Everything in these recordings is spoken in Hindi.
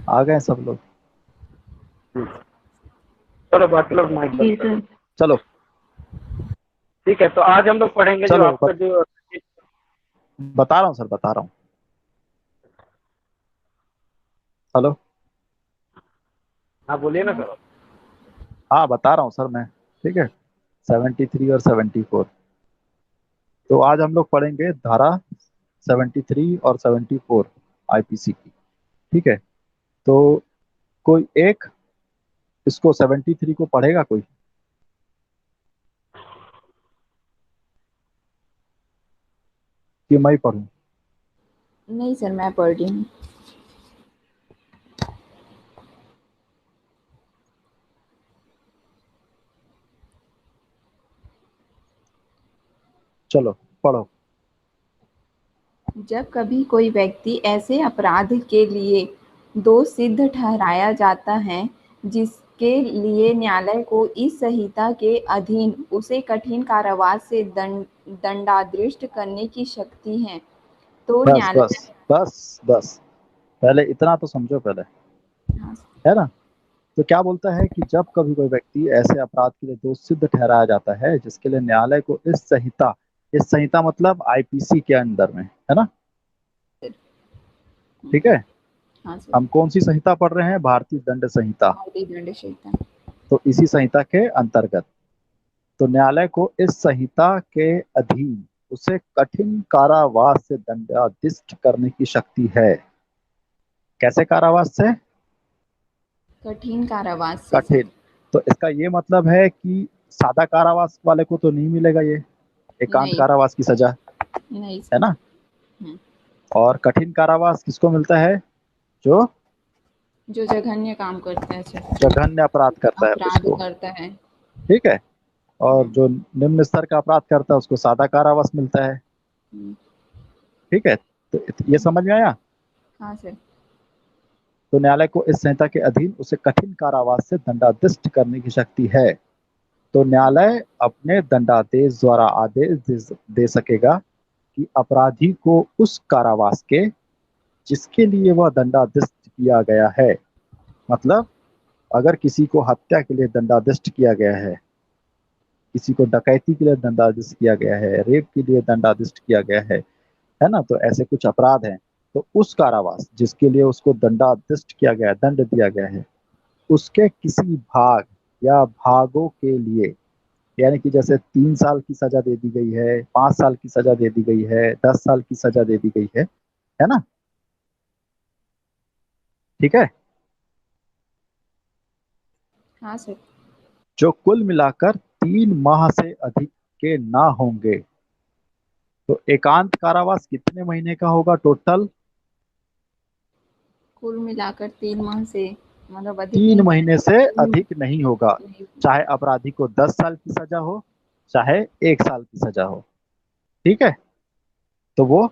आ गए सब लोग? चलो बाकी लोग माइक जी बंद करो। सर। चलो। ठीक है, तो आज हम लोग पढ़ेंगे जो चलो आपका जो। बता रहा हूँ सर, बता रहा हूँ। हेलो। हाँ बोलिए ना सर। हाँ बता रहा हूँ सर मैं। ठीक है। 73 और 74। तो आज हम लोग पढ़ेंगे धारा 73 और 74 आईपीसी की। ठीक है। तो कोई एक इसको 73 को पढ़ेगा कोई? कि मैं ही पढ़ूं? नहीं सर, मैं पढ़ रही हूँ। चलो पढ़ो। जब कभी कोई व्यक्ति ऐसे अपराध के लिए दोष सिद्ध ठहराया जाता है जिसके लिए न्यायालय को इस संहिता के अधीन उसे कठिन कारावास से दंडादेश करने की शक्ति है, तो बस बस न्यायालय। बस बस। पहले इतना तो समझो पहले। हाँ, है ना? तो क्या बोलता है कि जब कभी कोई व्यक्ति ऐसे अपराध के लिए दोष सिद्ध ठहराया जाता है जिसके लिए न्यायालय को इस संहिता मतलब आईपीसी के अंडर में, है ना? सर। ठीक है। हाँ सर। हम कौन सी संहिता पढ़ रहे हैं? भारतीय दंड संहिता। भारतीय दंड संहिता। तो इसी संहिता के अंतर्गत तो न्यायालय को इस संहिता के अधीन उसे कठिन कारावास से दंडादिष्ट करने की शक्ति है। कैसे कारावास से? कठिन कारावास से सर। कठिन। तो इसका ये मतलब है कि सादा कारावास वाले को तो नहीं मिलेगा ये एकांत नहीं। कारावास की सजा, नहीं है सर। ना? हम्म, और कठिन कारावास किसको मिलता है? जो जो जघन्य काम करता है सर। जघन्य अपराध करता है अपराध उसको। करता है। ठीक है। और हम्म, जो निम्न स्तर का अपराध करता है उसको सादा कारावास मिलता है। हम्म, ठीक है। तो ये समझ में आया? हाँ सर। तो न्यायालय को इस संहिता के अधीन उसे कठिन कारावास से दंडादिष्ट करने की शक्ति है। तो न्यायालय अपने दंडादेश द्वारा आदेश दे सकेगा कि अपराधी को उस कारावास के जिसके लिए वह दंडादिष्ट किया गया है, मतलब अगर किसी को हत्या के लिए दंडादिष्ट किया गया है, किसी को डकैती के लिए दंडादिष्ट किया गया है, रेप के लिए दंडादिष्ट किया गया है ना? तो ऐसे कुछ अपराध हैं। तो उस कारावास जिसके लिए उसको दंडादिष्ट किया गया है, दंड दिया गया है, उसके किसी भाग या भागों के लिए, यानी कि जैसे 3 साल की सजा दे दी गई है, 5 साल की सजा दे दी गई है, 10 साल की सजा दे दी गई है ना? ठीक है। हाँ सर। जो कुल मिलाकर 3 माह से अधिक के ना होंगे। तो एकांत कारावास कितने महीने का होगा टोटल? कुल मिलाकर 3 माह से मतलब अधिक तीन नहीं होना महीने से चाहिए। अधिक नहीं होगा। नहीं होना चाहे चाहिए। अपराधी को 10 साल की सजा हो, चाहे 1 साल की सजा हो। ठीक है। तो वो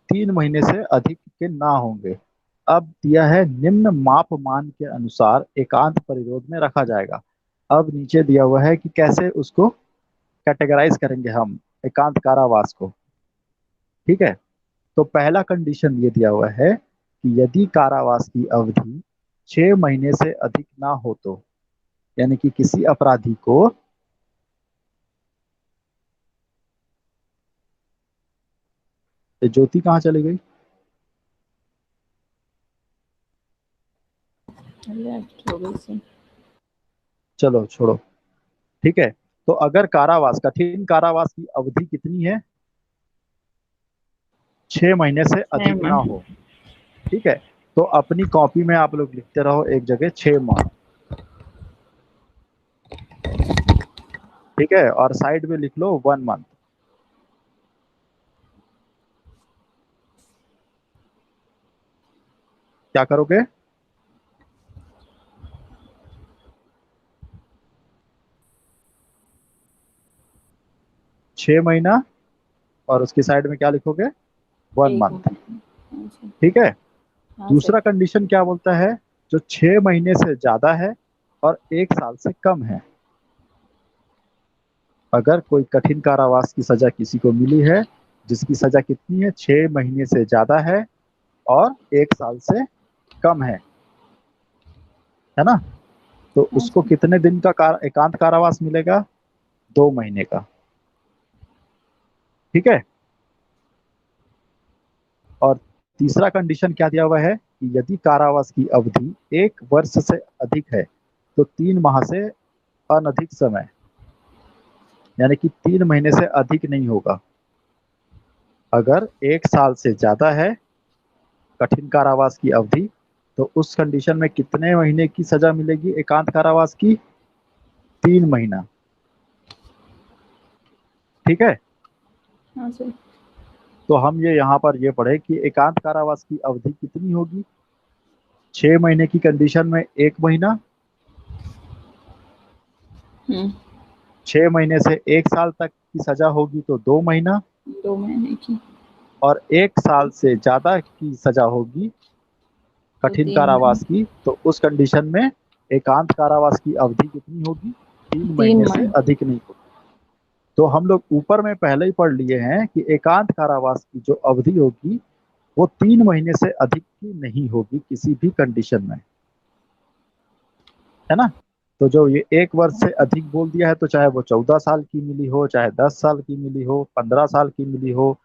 3 महीने से अधिक के ना होंगे। अब दिया है निम्न मापमान के अनुसार एकांत परिरोध में रखा जाएगा। अब नीचे दिया हुआ है कि कैसे उसको कैटेगराइज करेंगे हम एकांत कारावास को। ठीक है। तो पहला कंडीशन ये दिया हुआ है कि यदि कारावास की अवधि 6 महीने से अधिक ना हो तो, यानी कि किसी अपराधी को ये ज्योति कहाँ चली गई? अरे छोड़ो से। चलो छोड़ो। ठीक है। तो अगर कारावास कठिन कारावास की अवधि कितनी है? 6 महीने से छह अधिक ना माह हो। ठीक है। तो अपनी कॉपी में आप लोग लिखते रहो एक जगह 6 माह। ठीक है। और साइड में लिख लो 1 मंथ। क्या करोगे? 6 महीना और उसकी साइड में क्या लिखोगे? वन एक मंथ महीना। अच्छा। ठीक है। हाँ सर। दूसरा कंडीशन क्या बोलता है? जो 6 महीने से ज्यादा है और 1 साल से कम है। अगर कोई कठिन कारावास की सजा किसी को मिली है जिसकी सजा कितनी है? 6 महीने से ज्यादा है और 1 साल से कम है, है ना। तो हाँ उसको सर। कितने दिन का एकांत कारावास मिलेगा? 2 महीने का। ठीक है। और तीसरा कंडीशन क्या दिया हुआ है कि यदि कारावास की अवधि 1 वर्ष से अधिक है तो 3 माह से अनधिक समय, यानी कि 3 महीने से अधिक नहीं होगा। अगर 1 साल से ज्यादा है कठिन कारावास की अवधि, तो उस कंडीशन में कितने महीने की सजा मिलेगी एकांत कारावास की? 3 महीना। ठीक है। हाँ सर। तो हम ये यहाँ पर ये पढ़े कि एकांत कारावास की अवधि कितनी होगी? 6 महीने की कंडीशन में 1 महीना, हम्म। 6 महीने से 1 साल तक की सजा होगी तो 2 महीना, 2 महीने की। और 1 साल से ज्यादा की सजा होगी तो कठिन 3 महीने। कारावास की, तो उस कंडीशन में एकांत कारावास की अवधि कितनी होगी? तीन तीन महीने से महीने अधिक नहीं होगी। तो हम लोग ऊपर में पहले ही पढ़ लिए हैं कि एकांत कारावास की जो अवधि होगी वो 3 महीने से अधिक की नहीं होगी किसी भी कंडीशन में, है ना। तो जो ये 1 वर्ष से अधिक बोल दिया है, तो चाहे वो 14 साल की मिली हो, चाहे 10 साल की मिली हो, 15 साल की मिली हो,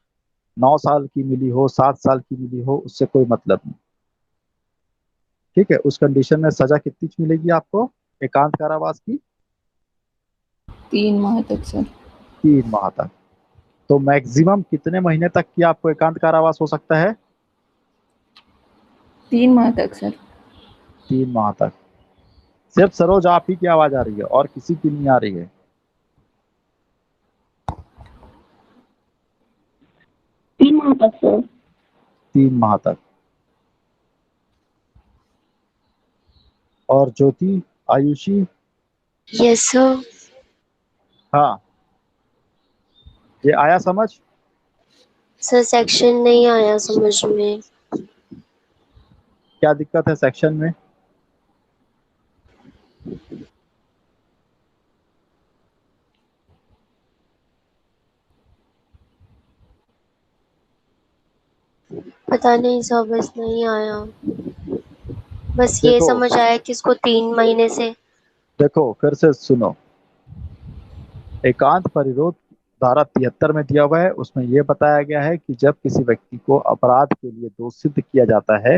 9 साल की मिली हो, 7 साल की मिली हो, उससे कोई मतलब नहीं। ठीक है। उस कंडीशन में सजा कितनी मिलेगी आपको एकांत कारावास की? 3 माह तक सर। 3 माह तक। तो मैक्सिमम कितने महीने तक की आपको एकांत कारावास हो सकता है? 3 माह तक सर। 3 माह तक। सिर्फ सरोज आप ही की आवाज आ रही है और किसी की नहीं आ रही है। 3 माह तक सर। 3 माह तक। और ज्योति, आयुषी? Yes sir. हाँ, ये आया समझ? सर सेक्शन नहीं आया समझ में। क्या दिक्कत है सेक्शन में? पता नहीं सर, बस नहीं आया। बस ये देखो, समझ आया कि इसको 3 महीने से। देखो फिर से सुनो। एकांत परिरोध धारा 73 में दिया हुआ है, उसमें यह बताया गया है कि जब किसी व्यक्ति को अपराध के लिए दोषी सिद्ध किया जाता है,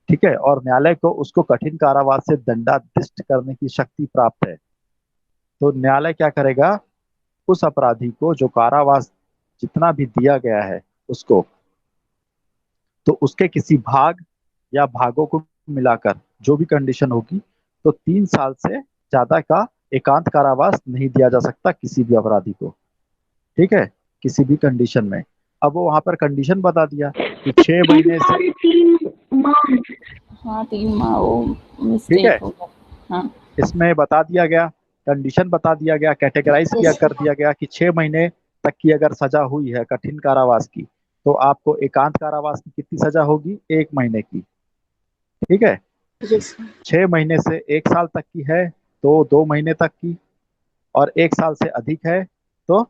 ठीक है, और न्यायालय को उसको कठिन कारावास से दंडाधिष्ट करने की शक्ति प्राप्त है, तो न्यायालय क्या करेगा? उस अपराधी को जो कारावास जितना भी दिया गया है उसको, तो उसके किसी भाग या भागों को मिलाकर जो भी कंडीशन होगी, तो 3 साल से ज्यादा का एकांत कारावास नहीं दिया जा सकता किसी भी अपराधी को। ठीक है। किसी भी कंडीशन में। अब वो वहां पर कंडीशन बता दिया कि 6 महीने से। 3 माह। हाँ 3 माह वो ठीक मिस्टेक है। हो गया। हाँ। इसमें बता दिया गया, कंडीशन बता दिया गया, कैटेगराइज किया यस कर सर। दिया गया कि 6 महीने तक की अगर सजा हुई है कठिन कारावास की, तो आपको एकांत कारावास की कितनी सजा होगी? 1 महीने की। ठीक है। Yes sir. 6 महीने से 1 साल तक की है तो 2 महीने तक की, और 1 साल से अधिक है तो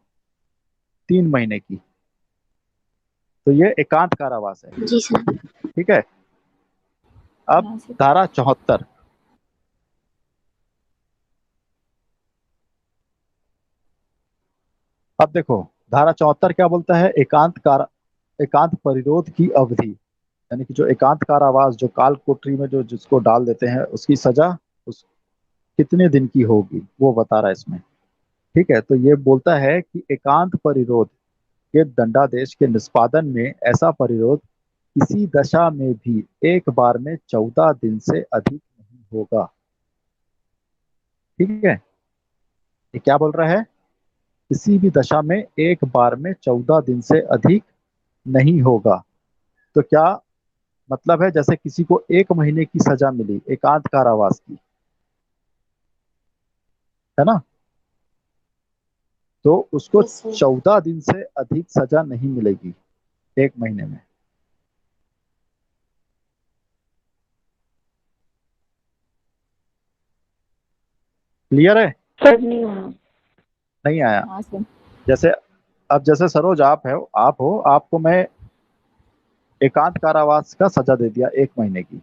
3 महीने की। तो ये एकांत कारावास है। जी सर। ठीक है। अब हाँ सर। धारा 74। अब देखो, धारा 74 क्या बोलता है? एकांत परिरोध की अवधि, यानी कि जो एकांत कारावास जो काल कोठरी में जो जिसको डाल देते हैं उसकी सजा उस कितने दिन की होगी वो बता रहा है इसमें। ठीक है। तो ये बोलता है कि एकांत परिरोध के दंडादेश के निष्पादन में ऐसा परिरोध किसी दशा में भी एक बार में 14 दिन से अधिक नहीं होगा। ठीक है। ये क्या बोल रहा है? किसी भी दशा में एक बार में 14 दिन से अधिक नहीं होगा। तो क्या मतलब है? जैसे किसी को 1 महीने की सजा मिली एकांत कारावास की, है ना, तो उसको यस सर। 14 दिन से अधिक सजा नहीं मिलेगी 1 महीने में। क्लियर है? सर नहीं आया। नहीं आया? हाँ सर। जैसे, अब जैसे सरोज आप हो, आपको मैं एकांत कारावास का सजा दे दिया 1 महीने की।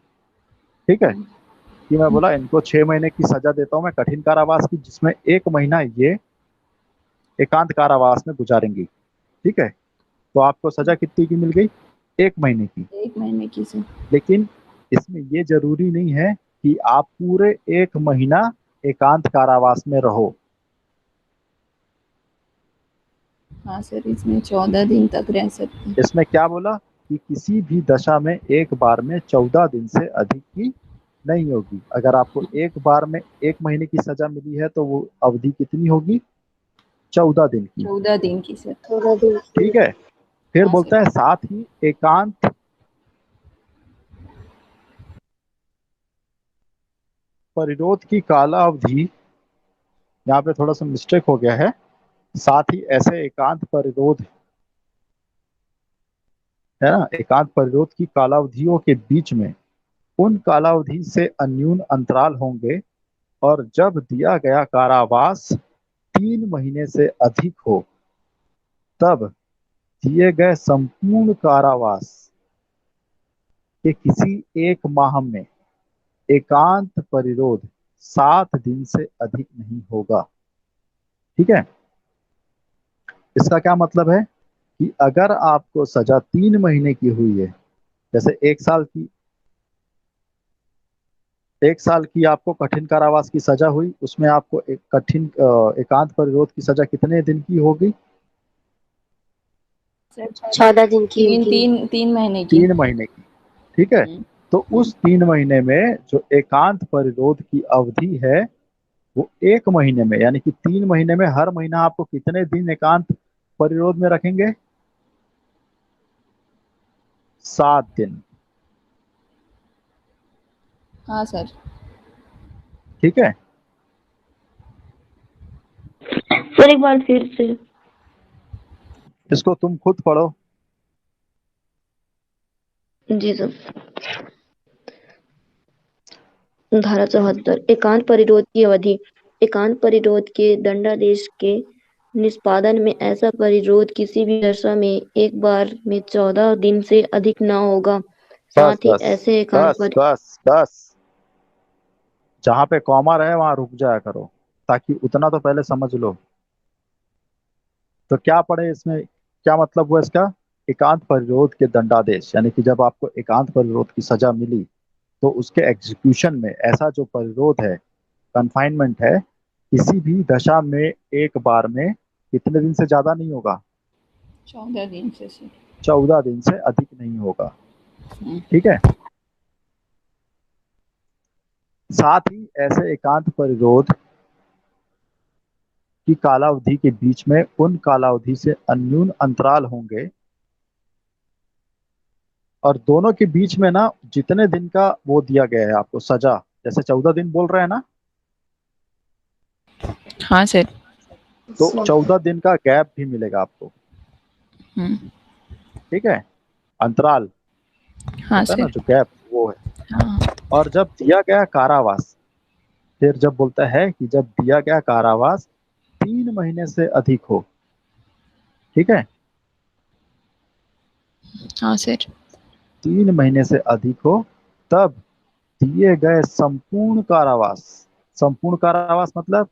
ठीक है। हम्म। कि मैं बोला इनको 6 महीने की सजा देता हूँ मैं कठिन कारावास की, जिसमें 1 महीना ये एकांत कारावास में गुजारेंगी। ठीक है, तो आपको सजा कितनी की मिल गई? 1 महीने की। 1 महीने की सर। लेकिन इसमें ये जरूरी नहीं है कि आप पूरे 1 महीना एकांत कारावास में रहो। हाँ सर, इसमें 14 दिन तक रह सकते हैं। इसमें क्या बोला कि किसी भी दशा में एक बार में 14 दिन से अधिक की नहीं होगी। अगर आपको एक बार में 1 महीने की सजा मिली है तो वो अवधि कितनी होगी? 14 दिन की। 14 दिन की सर। थोड़ा दिन की। ठीक है, फिर हाँ बोलता सर। है साथ ही एकांत परिरोध की काला अवधि, यहाँ पे थोड़ा सा मिस्टेक हो गया है। साथ ही ऐसे एकांत परिरोध है ना, एकांत परिरोध की कालावधियों के बीच में उन कालावधि से अन्यून अंतराल होंगे, और जब दिया गया कारावास 3 महीने से अधिक हो तब दिए गए संपूर्ण कारावास के किसी एक माह में एकांत परिरोध 7 दिन से अधिक नहीं होगा। ठीक है, इसका क्या मतलब है कि अगर आपको सजा 3 महीने की हुई है, जैसे 1 साल की आपको कठिन कारावास की सजा हुई, उसमें आपको एक कठिन एकांत परिरोध की सजा कितने दिन की होगी? सर 14 दिन की तीन होगी। तीन 3 महीने की। 3 महीने की। ठीक है, हम्म, तो उस 3 महीने में जो एकांत परिरोध की अवधि है वो 1 महीने में, यानी कि 3 महीने में हर महीना आपको कितने दिन एकांत परिरोध में रखेंगे? 7 दिन। हाँ सर। ठीक है, सर एक बार फिर से। इसको तुम खुद पढ़ो। जी सर। धारा 74 एकांत परिरोध की अवधि। एकांत परिरोध के दंडादेश के निष्पादन में ऐसा परिरोध किसी भी दशा में एक बार में 14 दिन से अधिक न होगा। बस साथ ही बस ऐसे एकांत बस बस बस, जहां पे कॉमा रहे वहां रुक जाया करो, ताकि उतना तो पहले समझ लो। तो क्या पढ़े इसमें, क्या मतलब हुआ इसका? एकांत परिरोध के दंडादेश, यानी कि जब आपको एकांत परिरोध की सजा मिली तो उसके एग्जीक्यूशन में ऐसा जो परिरोध है, कन्फाइनमेंट है, किसी भी दशा में एक बार में कितने दिन से ज्यादा नहीं होगा? 14 दिन से सर। 14 दिन से अधिक नहीं होगा। हम्म, ठीक है, साथ ही ऐसे एकांत परिरोध की कालावधि के बीच में उन कालावधि से अन्यून अंतराल होंगे, और दोनों के बीच में ना जितने दिन का वो दिया गया है आपको सजा, जैसे 14 दिन बोल रहे हैं ना, हाँ सर। तो 14 दिन का गैप भी मिलेगा आपको। हम्म, ठीक है, अंतराल हाँ होता है ना, सर। जो गैप वो है। हाँ। और जब दिया गया कारावास, फिर जब बोलता है कि जब दिया गया कारावास 3 महीने से अधिक हो। ठीक है, हाँ सर। 3 महीने से अधिक हो तब दिए गए संपूर्ण कारावास मतलब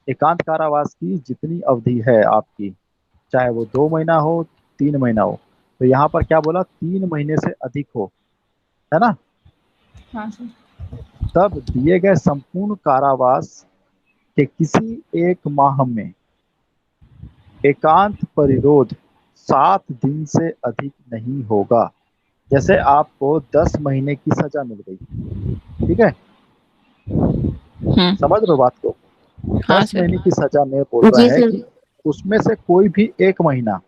एकांत कारावास की जितनी अवधि है आपकी, चाहे वो 2 महीना हो 3 महीना हो, तो यहाँ पर क्या बोला? 3 महीने से अधिक हो, है ना, हाँ सर। तब दिए गए संपूर्ण कारावास के किसी एक माह में एकांत परिरोध 7 दिन से अधिक नहीं होगा। जैसे आपको 10 महीने की सजा मिल गई, ठीक है, हम्म, समझ रहे हो बात को? हाँ दस सर। महीने की सजा में बोल रहा जी है सर। कि उसमें से कोई भी 1 महीना,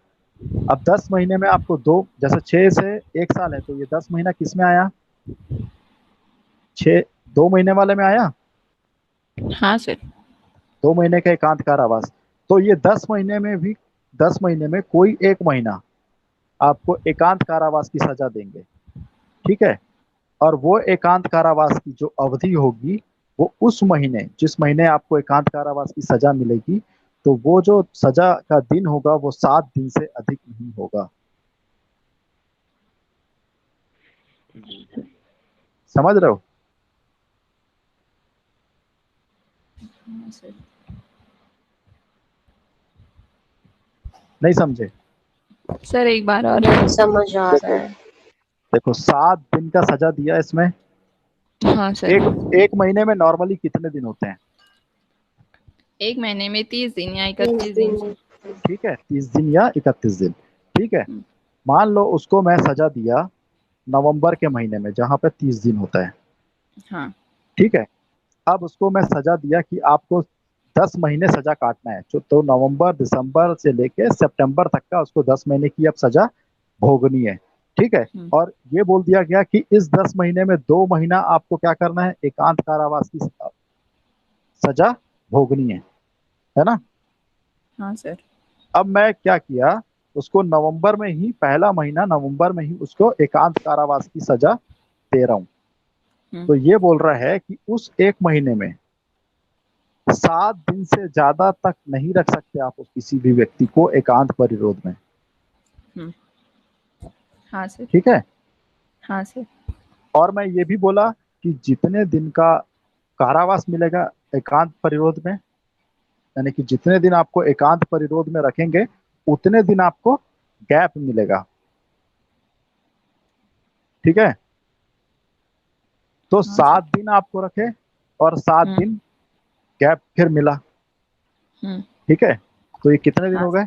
अब 10 महीने में आपको दो, जैसे 6 से 1 साल है, तो ये 10 महीना किस में आया? 2 महीने वाले में आया। हाँ सर। 2 महीने का एकांत कारावास, तो ये 10 महीने में भी 10 महीने में कोई 1 महीना आपको एकांत कारावास की सजा देंगे। ठीक है, और वो एकांत कारावास की जो अवधि होगी वो उस महीने, जिस महीने आपको एकांत कारावास की सजा मिलेगी, तो वो जो सजा का दिन होगा वो 7 दिन से अधिक नहीं होगा। समझ रहे हो? हाँ सर। नहीं समझे? सर एक बार और। नहीं समझ आ रहा है। देखो 7 दिन का सजा दिया इसमें। हाँ सर। एक महीने में नॉर्मली कितने दिन होते हैं? एक महीने में 30 दिन या 30 31 दिन। दिन। ठीक है, 30 दिन या 31 दिन। ठीक है, हम्म। मान लो उसको मैं सजा दिया नवंबर के महीने में, जहां पे 30 दिन होता है। हाँ। ठीक है, अब उसको मैं सजा दिया कि आपको 10 महीने सजा काटना है, तो नवंबर दिसंबर से लेके सितंबर तक का उसको 10 महीने की अब सजा भोगनी है। ठीक है, हम्म। और ये बोल दिया गया कि इस 10 महीने में 2 महीना आपको क्या करना है, एकांत कारावास की सजा भोगनी है ना? हाँ सर। अब मैं क्या किया, उसको नवंबर में ही, पहला महीना नवंबर में ही उसको एकांत कारावास की सजा दे रहा हूँ। हम्म। तो ये बोल रहा है कि उस एक महीने में 7 दिन से ज्यादा तक नहीं रख सकते आप उस किसी भी व्यक्ति को एकांत परिरोध में। हम्म। हाँ सर। ठीक है, हाँ सर। और मैं ये भी बोला कि जितने दिन का कारावास मिलेगा एकांत परिरोध में, यानी कि जितने दिन आपको एकांत परिरोध में रखेंगे उतने दिन आपको गैप मिलेगा। ठीक है, तो हाँ सर। 7 दिन आपको रखे और 7 दिन हम्म। गैप फिर मिला। हम्म। ठीक है, तो ये कितने दिन हाँ हो गए?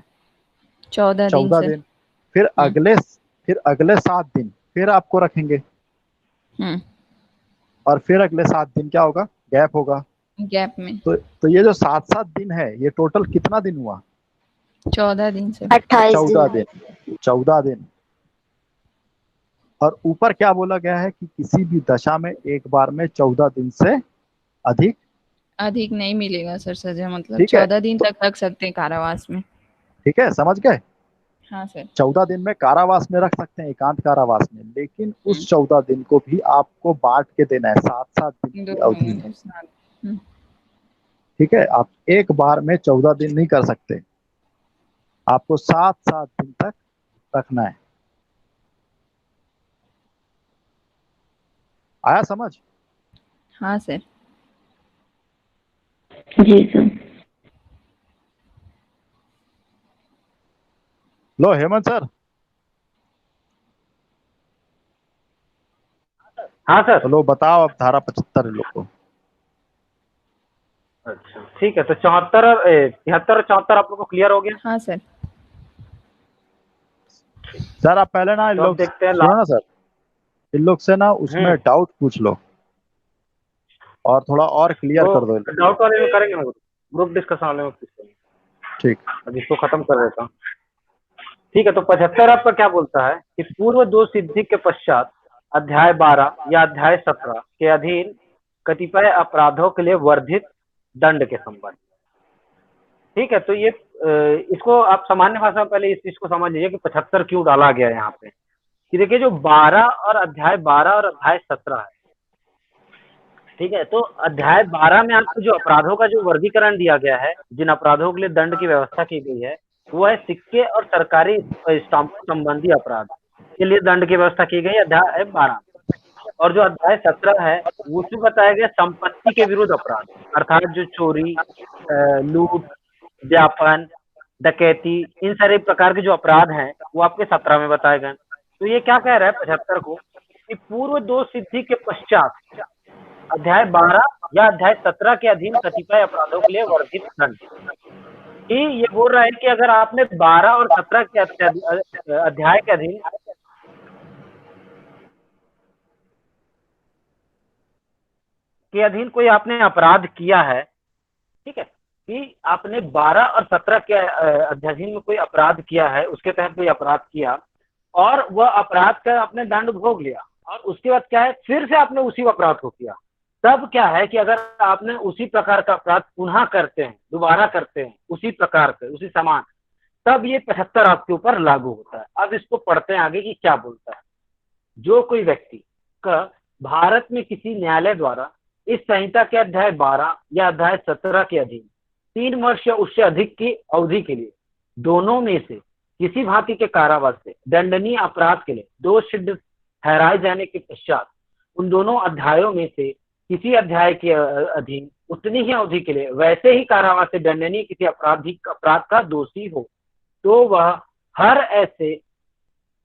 14 दिन 14 सर। दिन। फिर हम्म। अगले 7 दिन फिर आपको रखेंगे, हम्म। और फिर अगले 7 दिन क्या होगा, गैप होगा। गैप में तो ये जो 7 7 दिन है, ये टोटल कितना दिन हुआ? 14 दिन सर। 28 14 दिन। दिन 14 दिन। और ऊपर क्या बोला गया है कि किसी भी दशा में एक बार में 14 दिन से अधिक। अधिक नहीं मिलेगा सर सजा, मतलब ठीक है, 14 दिन तो तक रख सकते हैं कारावास में। ठीक है, समझ गए? हाँ सर। 14 दिन में कारावास में रख सकते हैं, एकांत कारावास में, लेकिन हम्म। उस 14 दिन को भी आपको बांट के देना है 7 7 दिन दो की अवधि महीने में। के साथ। हम्म। ठीक है, आप एक बार में 14 दिन नहीं कर सकते, आपको 7 7 दिन तक रखना है। आया समझ? हाँ सर। जी सर। लो हेमंत सर, हाँ सर। तो लो बताओ अब धारा 75 लोग को। अच्छा ठीक है, तो 74 और 73 और 74 आप लोग को क्लियर हो गया। हाँ सर। सर आप पहले ना इन तो अब लोग देखते हैं सुनो ना सर, इन लोग से ना उसमें हम्म। डाउट पूछ लो और थोड़ा और क्लियर तो कर दो इन लोग को। डाउट वाले में करेंगे ना, ग्रुप डिस्कशन वाले में पूछेंगे। ठीक। अब इसको खत्म कर देता हूँ। ठीक है, तो 75 आपका क्या बोलता है कि पूर्व दो सिद्धि के पश्चात अध्याय 12 या अध्याय 17 के अधीन कतिपय अपराधों के लिए वर्धित दंड के संबंध। ठीक है, तो ये इसको आप सामान्य भाषा में पहले इस चीज को समझ लीजिए कि 75 क्यों डाला गया है यहाँ पे। कि देखिए जो 12 और अध्याय 12 और अध्याय 17 है, ठीक है, तो अध्याय 12 में आपको जो अपराधों का जो वर्गीकरण दिया गया है, जिन अपराधों के लिए दंड की व्यवस्था की गई है, वो है सिक्के और सरकारी स्टाम्पों संबंधी अपराध के लिए दंड की व्यवस्था की गई है अध्याय 12। और जो अध्याय 17 है उसमें बताया गया संपत्ति के विरुद्ध अपराध, अर्थात जो चोरी, लूट, व्यापन, डकैती, इन सारे प्रकार के जो अपराध हैं वो आपके 17 में बताए गए। तो ये क्या कह रहा है 75 को कि पूर्व दो सिद्धि के पश्चात अध्याय 12 या अध्याय 17 के अधीन कतिपय अपराधों के लिए वर्धित दंड। कि ये बोल रहा है कि अगर आपने 12 और 17 के अध्याय के अधीन कोई आपने अपराध किया है, ठीक है, कि आपने 12 और 17 के अध्याय में कोई अपराध किया है, उसके तहत कोई अपराध किया और वह अपराध का आपने दंड भोग लिया, और उसके बाद क्या है फिर से आपने उसी अपराध को किया, तब क्या है कि अगर आपने उसी प्रकार का अपराध पुनः करते हैं, दोबारा करते हैं उसी प्रकार के उसी समान, तब ये 75 आपके ऊपर लागू होता है। अब इसको पढ़ते हैं आगे कि क्या बोलता है। जो कोई व्यक्ति का भारत में किसी न्यायालय द्वारा इस संहिता के अध्याय 12 या अध्याय 17 के अधीन 3 वर्ष या उससे अधिक की अवधि के लिए दोनों में से किसी भांति के कारावास से दंडनीय अपराध के लिए दोष सिद्ध ठहराए जाने के पश्चात उन दोनों अध्यायों में से किसी अध्याय के अधीन उतनी ही अवधि के लिए वैसे ही कारावास से दंडनीय किसी अपराध का दोषी हो, तो वह हर ऐसे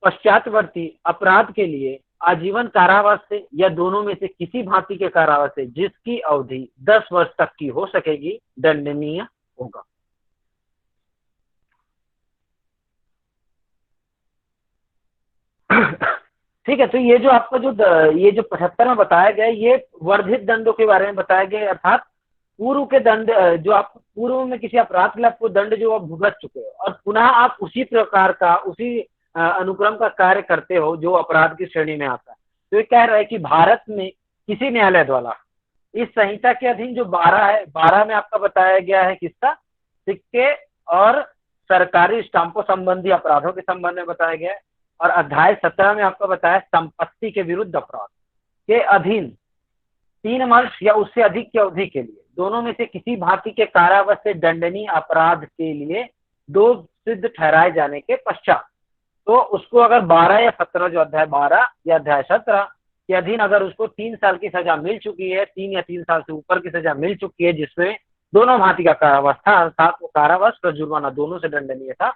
पश्चातवर्ती अपराध के लिए आजीवन कारावास से या दोनों में से किसी भांति के कारावास से, जिसकी अवधि 10 वर्ष तक की हो सकेगी, दंडनीय होगा। ठीक है, तो ये जो आपका ये जो 75 में बताया गया, ये वर्धित दंडों के बारे में बताया गया, अर्थात पूर्व के दंड जो आप पूर्व में किसी अपराध के लिए आपको दंड जो आप भुगत चुके हो और पुनः आप उसी प्रकार का उसी अनुक्रम का कार्य करते हो जो अपराध की श्रेणी में आता है। तो ये कह रहा है कि भारत में किसी न्यायालय द्वारा इस संहिता के अधीन जो 12 है, 12 में आपका बताया गया है किसका, सिक्के और सरकारी स्टाम्पों संबंधी अपराधों के संबंध में बताया गया है, और अध्याय 17 में आपका बताया संपत्ति के विरुद्ध अपराध के अधीन 3 वर्ष या उससे अधिक की अवधि के लिए दोनों में से किसी भांति के कारावास से दंडनीय अपराध के लिए दोष सिद्ध ठहराए जाने के पश्चात, तो उसको अगर 12 या 17 जो अध्याय 12 या अध्याय 17 के अधीन अगर उसको 3 साल की सजा मिल चुकी है, 3 या 3 साल से ऊपर की सजा मिल चुकी है, जिसमें दोनों भांति का कारावास था, अर्थात वो कारावास और जुर्माना दोनों से दंडनीय था,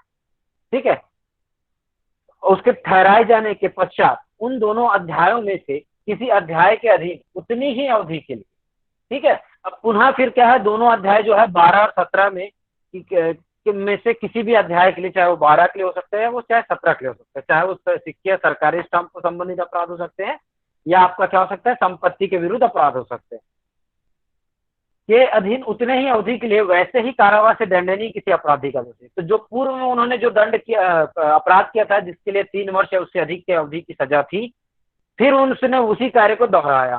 ठीक है, उसके ठहराए जाने के पश्चात उन दोनों अध्यायों में से किसी अध्याय के अधीन उतनी ही अवधि के लिए, ठीक है। अब पुनः फिर क्या है, दोनों अध्याय जो है 12 और 17 में से किसी भी अध्याय के लिए, चाहे वो 12 के लिए हो सकता है, वो चाहे 17 के लिए हो सकता है, चाहे वो सिक्के सरकारी स्टाम्प को संबंधित अपराध हो सकते हैं या आपका क्या हो सकता है, संपत्ति के विरुद्ध अपराध हो सकते हैं, के अधीन उतने ही अवधि के लिए वैसे ही कारावास से दंडनीय किसी अपराधी का दोषी। तो जो पूर्व में उन्होंने जो दंड किया, अपराध किया था जिसके लिए 3 वर्ष या उससे अधिक की अवधि की सजा थी, फिर उसने उसी कार्य को दोहराया,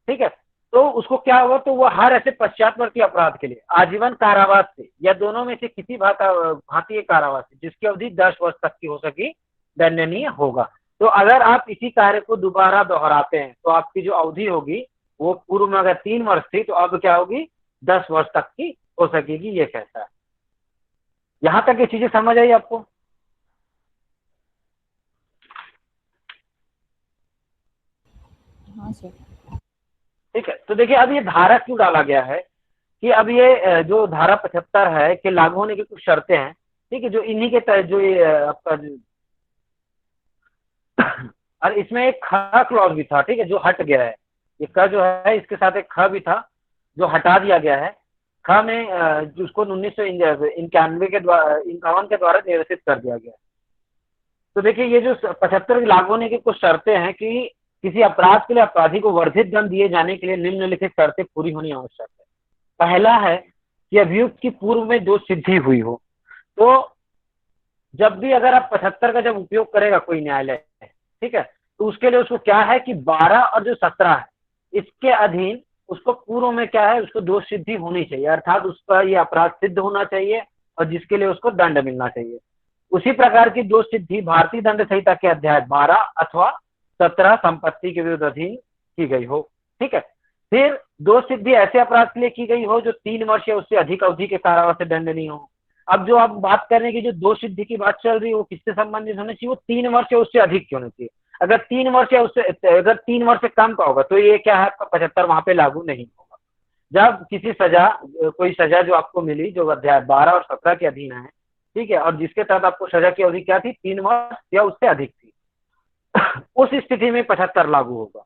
ठीक है, तो उसको क्या हुआ, तो वो हर ऐसे पश्चातवर्ती अपराध के लिए आजीवन कारावास से या दोनों में से किसी भांति के कारावास से, जिसकी अवधि 10 वर्ष तक की हो सकी, दंडनीय होगा। तो अगर आप इसी कार्य को दोबारा दोहराते हैं तो आपकी जो अवधि होगी वो पूर्व में अगर 3 वर्ष थी तो अब क्या होगी, 10 वर्ष तक की हो सकेगी, ये कहता है। यहां तक ये चीजें समझ आई आपको? हाँ सर। ठीक है, तो देखिए अब ये धारा क्यों डाला गया है कि अब ये जो धारा 75 है कि लागू होने की कुछ शर्तें हैं, ठीक है, जो इन्हीं के तहत जो ये आपका और इसमें एक ख क्लॉज भी था, ठीक है, जो हट गया है। ये क जो है इसके साथ एक ख भी था जो हटा दिया गया है। ख में जिसको 1991 के द्वारा 51 के द्वारा निरसित कर दिया गया है। तो देखिए ये जो 75 लागू होने की कुछ शर्तें हैं कि किसी अपराध के लिए अपराधी को वर्धित दंड दिए जाने के लिए निम्नलिखित शर्तें पूरी होनी आवश्यक है। पहला है कि अभियुक्त की पूर्व में दोष सिद्धि हुई हो। तो जब भी अगर आप 75 का जब उपयोग करेगा कोई न्यायालय, ठीक है, तो उसके लिए उसको क्या है कि 12 और जो 17 है इसके अधीन उसको पूर्व में क्या है, उसको दोष सिद्धि होनी चाहिए, अर्थात उसका ये अपराध सिद्ध होना चाहिए और जिसके लिए उसको दंड मिलना चाहिए। उसी प्रकार की दोष सिद्धि भारतीय दंड संहिता के अध्याय 12 अथवा 17 संपत्ति के विरुद्ध अधीन की गई हो, ठीक है। फिर दोष सिद्धि ऐसे अपराध के लिए की गई हो जो 3 वर्ष या उससे अधिक अवधि के कारावास से दंडनीय हो। अब जो आप बात कर रहे हैं कि जो दोष सिद्धि की बात चल रही है वो किससे संबंधित होनी चाहिए, वो 3 वर्ष या उससे अधिक की होनी चाहिए। अगर 3 वर्ष या उससे अगर 3 वर्ष से कम का होगा तो ये क्या है, आपका 75 वहां पे लागू नहीं होगा। जब किसी सजा, कोई सजा जो आपको मिली जो अध्याय 12 और 17 के अधीन है, ठीक है, और जिसके तहत आपको सजा की अवधि क्या थी, 3 वर्ष या उससे अधिक थी, उस स्थिति में 75 लागू होगा।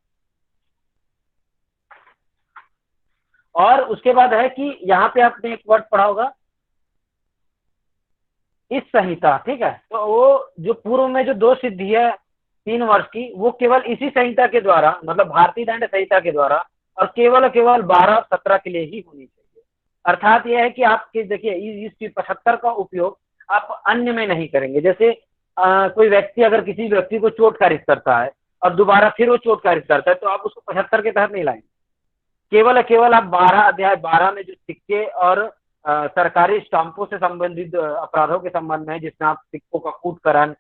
और उसके बाद है कि यहाँ पे आपने एक वर्ड पढ़ा होगा, इस संहिता, ठीक है, तो वो जो पूर्व में जो दोष सिद्धि है 3 वर्ष की, वो केवल इसी संहिता के द्वारा, मतलब भारतीय दंड संहिता के द्वारा, और केवल 12 और 17 के लिए ही होनी चाहिए। अर्थात यह है कि आप देखिए इस 75 का उपयोग आप अन्य में नहीं करेंगे। जैसे कोई व्यक्ति अगर किसी व्यक्ति को चोट कारित करता है और दोबारा फिर वो चोट कारित करता है तो आप उसको 75 के तहत नहीं लाएंगे। केवल आप 12 अध्याय 12 में जो सिक्के और सरकारी स्टाम्पों से संबंधित अपराधों के संबंध में, जिसमें आप सिक्कों का कूटकरण,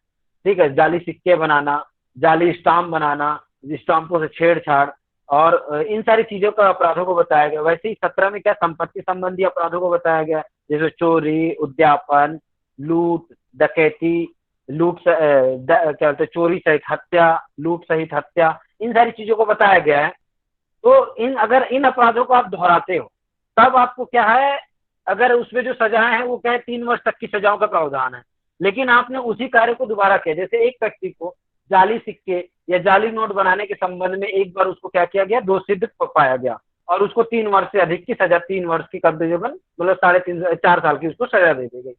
ठीक है, जाली सिक्के बनाना, जाली स्टाम्प बनाना, स्टाम्पों से छेड़छाड़ और इन सारी चीजों का अपराधों को बताया गया। वैसे ही 17 में क्या संपत्ति संबंधी अपराधों को बताया गया, जैसे चोरी, उद्यापन, लूट, डकैती, क्या बोलते, चोरी सहित हत्या, लूट सहित हत्या, इन सारी चीजों को बताया गया है। तो अगर इन अपराधों को आप दोहराते हो तब आपको क्या है, अगर उसमें जो सजाएं हैं वो क्या है 3 वर्ष तक की सजाओं का प्रावधान है। लेकिन आपने उसी कार्य को दोबारा किया, जैसे एक व्यक्ति को जाली सिक्के या जाली नोट बनाने के संबंध में एक बार उसको क्या किया गया, दोषित पाया गया और उसको 3 वर्ष से अधिक की सजा, 3 वर्ष की कब्जेबन मतलब 4.5 साल की उसको सजा दे दी गई।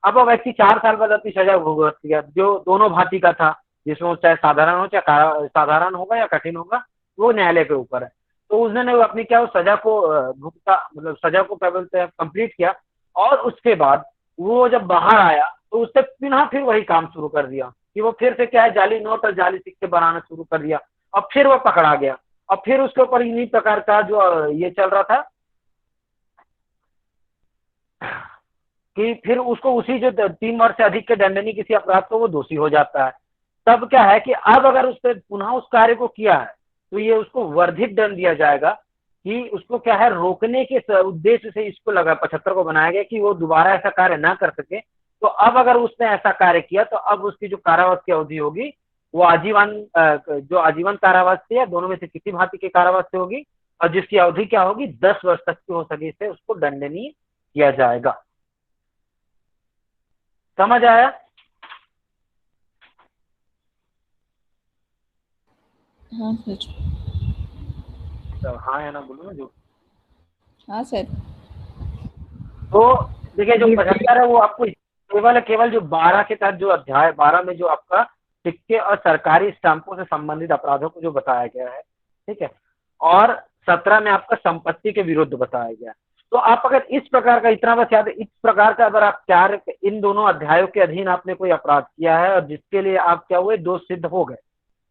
अब वो व्यक्ति 4 साल बाद अपनी सजा भुगत गया, जो दोनों भांति का था, जिसमें वो चाहे साधारण हो चाहे साधारण होगा या कठिन होगा, वो न्यायालय के ऊपर है। तो उसने अपनी क्या सजा को भुगता, मतलब सजा को क्या बोलते हैं कंप्लीट किया, और उसके बाद वो जब बाहर आया तो उसने पुनः फिर वही काम शुरू कर दिया कि वो फिर से क्या है जाली नोट और जाली सिक्के बनाना शुरू कर दिया। अब फिर वो पकड़ा गया, अब फिर उसके ऊपर इन्हीं प्रकार का जो ये चल रहा था कि फिर उसको उसी जो 3 वर्ष से अधिक के दंडनीय किसी अपराध को वो दोषी हो जाता है। तब क्या है कि अब अगर उसने पुनः उस कार्य को किया है तो ये उसको वर्धित दंड दिया जाएगा, कि उसको क्या है रोकने के उद्देश्य से इसको लगा 75 को बनाया गया कि वो दोबारा ऐसा कार्य ना कर सके। तो अब अगर उसने ऐसा कार्य किया तो अब उसकी जो कारावास की अवधि होगी वो आजीवन कारावास से या दोनों में से किसी भांति के कारावास से होगी, और जिसकी अवधि क्या होगी 10 वर्ष तक की हो सके से उसको दंडनीय किया जाएगा। समझ आया? हाँ सर। तो हाँ है ना, बोलो ना जो। हाँ सर। तो देखिए जो 75 है वो आपको केवल जो 12 के तहत जो अध्याय 12 में जो आपका सिक्के और सरकारी स्टाम्पों से संबंधित अपराधों को जो बताया गया है, ठीक है, और 17 में आपका संपत्ति के विरुद्ध बताया गया है। तो आप अगर इस प्रकार का, इतना बस याद है, इस प्रकार का अगर आप इन दोनों अध्यायों के अधीन आपने कोई अपराध किया है और जिसके लिए आप क्या हुए, दोष सिद्ध हो गए,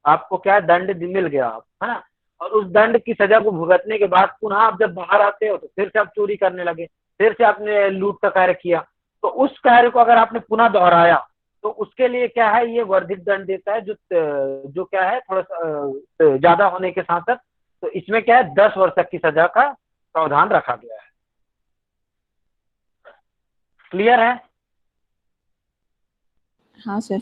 आपको क्या दंड मिल गया, आप है ना, और उस दंड की सजा को भुगतने के बाद पुनः आप जब बाहर आते हो तो फिर से आप चोरी करने लगे, फिर से आपने लूट का कार्य किया, तो उस कार्य को अगर आपने पुनः दोहराया तो उसके लिए क्या है, ये वर्धित दंड देता है, जो क्या है थोड़ा सा ज्यादा होने के साथ साथ, तो इसमें क्या है 10 वर्ष तक की सजा का प्रावधान रखा गया है। क्लियर है? हाँ सर।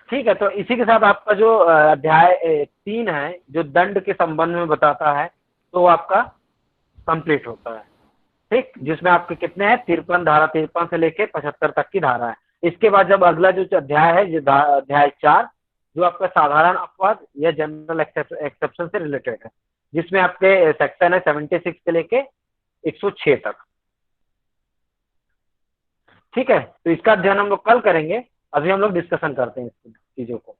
ठीक है, तो इसी के साथ आपका जो अध्याय 3 है जो दंड के संबंध में बताता है, तो आपका कंप्लीट होता है, ठीक, जिसमें आपके कितने हैं 53 धारा 53 से लेके 75 तक की धारा है। इसके बाद जब अगला जो अध्याय है जो अध्याय 4 जो आपका साधारण अपवाद या जनरल एक्सेप्शन से रिलेटेड है, जिसमें आपके सेक्शन है 76 से लेके 106 तक। ठीक है, तो इसका अध्ययन हम लोग कल करेंगे, अभी हम लोग डिस्कशन करते हैं इस चीजों को।